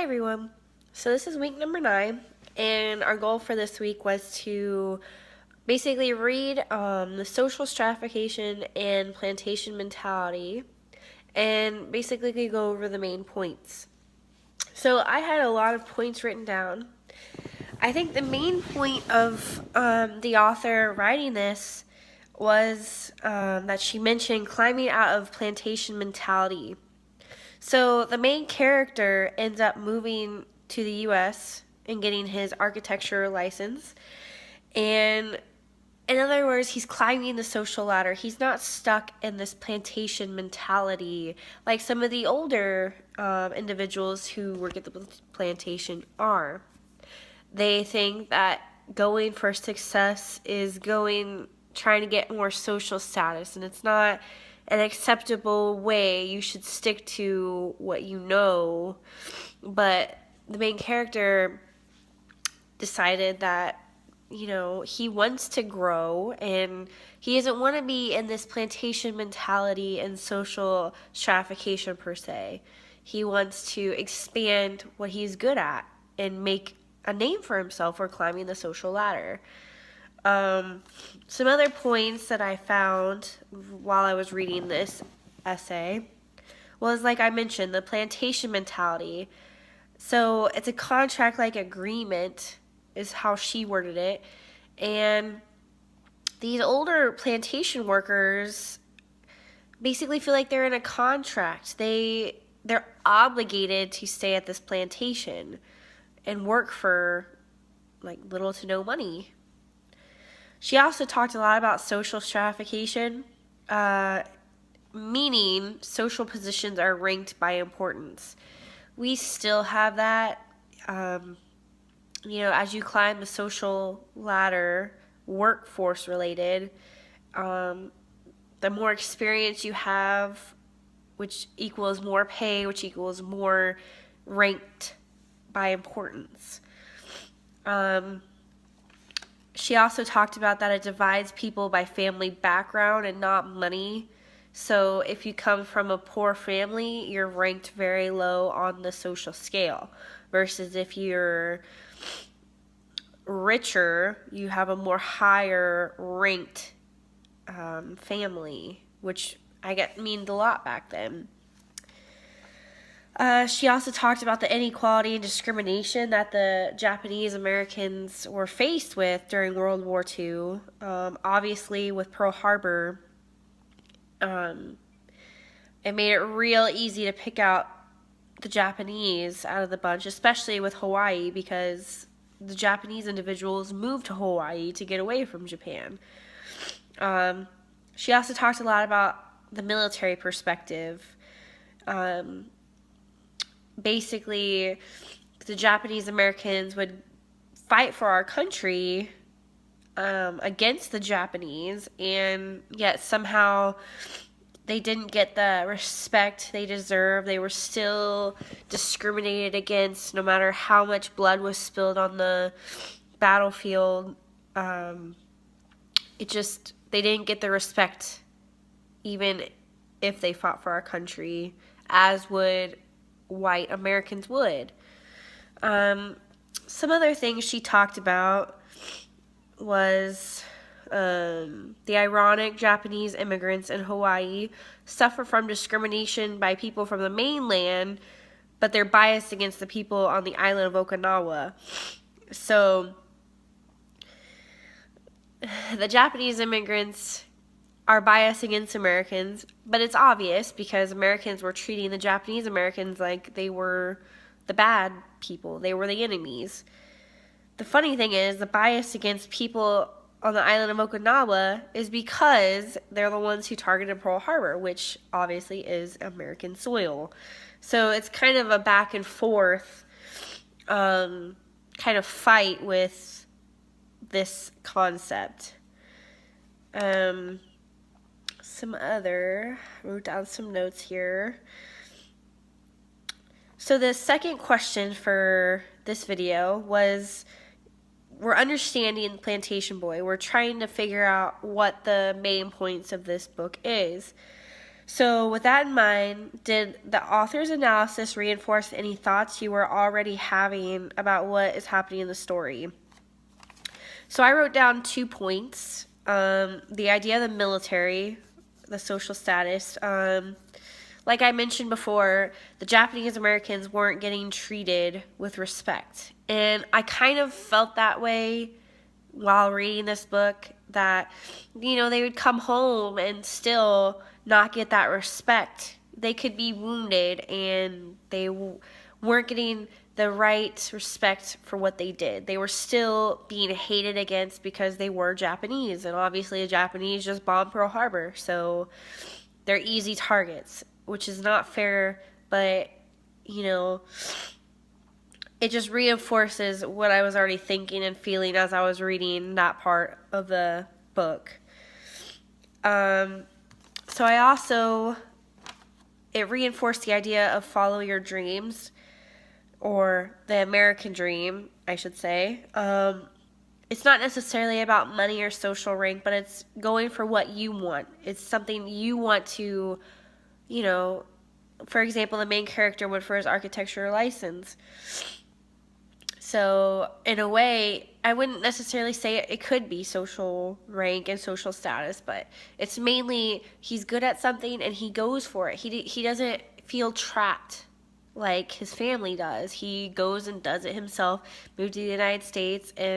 everyone. So this is week number 9, and our goal for this week was to basically read the social stratification and plantation mentality and basically go over the main points. So I had a lot of points written down. I think the main point of the author writing this was that she mentioned climbing out of plantation mentality. So the main character ends up moving to the U.S. and getting his architecture license. And in other words, he's climbing the social ladder. He's not stuck in this plantation mentality like some of the older individuals who work at the plantation are. They think that going for success is trying to get more social status, and it's not an acceptable way. You should stick to what you know. But the main character decided that, he wants to grow and he doesn't want to be in this plantation mentality and social stratification per se. He wants to expand what he's good at and make a name for himself for climbing the social ladder. Some other points that I found while I was reading this essay was, like I mentioned, the plantation mentality. So it's a contract-like agreement is how she worded it. And these older plantation workers basically feel like they're in a contract. They're obligated to stay at this plantation and work for like little to no money. She also talked a lot about social stratification, meaning social positions are ranked by importance. We still have that. As you climb the social ladder, workforce related, the more experience you have, which equals more pay, which equals more ranked by importance. She also talked about that it divides people by family background and not money. So if you come from a poor family, you're ranked very low on the social scale. Versus if you're richer, you have a more higher ranked family, which I guess means a lot back then. She also talked about the inequality and discrimination that the Japanese Americans were faced with during World War II. Obviously, with Pearl Harbor, it made it real easy to pick out the Japanese out of the bunch, especially with Hawaii, because the Japanese individuals moved to Hawaii to get away from Japan. She also talked a lot about the military perspective. Basically, the Japanese Americans would fight for our country against the Japanese, and yet somehow they didn't get the respect they deserved. They were still discriminated against no matter how much blood was spilled on the battlefield. They didn't get the respect even if they fought for our country, as would white Americans would. Some other things she talked about was the ironic Japanese immigrants in Hawaii suffer from discrimination by people from the mainland, but they're biased against the people on the island of Okinawa. So the Japanese immigrants are biased against Americans, but it's obvious because Americans were treating the Japanese Americans like they were the bad people. They were the enemies. The funny thing is, the bias against people on the island of Okinawa is because they're the ones who targeted Pearl Harbor, which obviously is American soil. So it's kind of a back and forth kind of fight with this concept. Wrote down some notes here. So the second question for this video was, we're understanding Plantation Boy. We're trying to figure out what the main points of this book is. So, with that in mind, did the author's analysis reinforce any thoughts you were already having about what is happening in the story? So, I wrote down 2 points. The idea of the military, the social status. Like I mentioned before, the Japanese Americans weren't getting treated with respect. And I kind of felt that way while reading this book, that, they would come home and still not get that respect. They could be wounded and they weren't getting the right respect for what they did. They were still being hated against because they were Japanese, and obviously the Japanese just bombed Pearl Harbor, so they're easy targets, which is not fair, but it just reinforces what I was already thinking and feeling as I was reading that part of the book. So it reinforced the idea of follow your dreams, or the American dream, I should say. It's not necessarily about money or social rank, but it's going for what you want. It's something you want to, for example, the main character went for his architecture license. So, in a way, I wouldn't necessarily say it could be social rank and social status, but it's mainly he's good at something and he goes for it. He doesn't feel trapped like his family does. He goes and does it himself, moved to the United States, and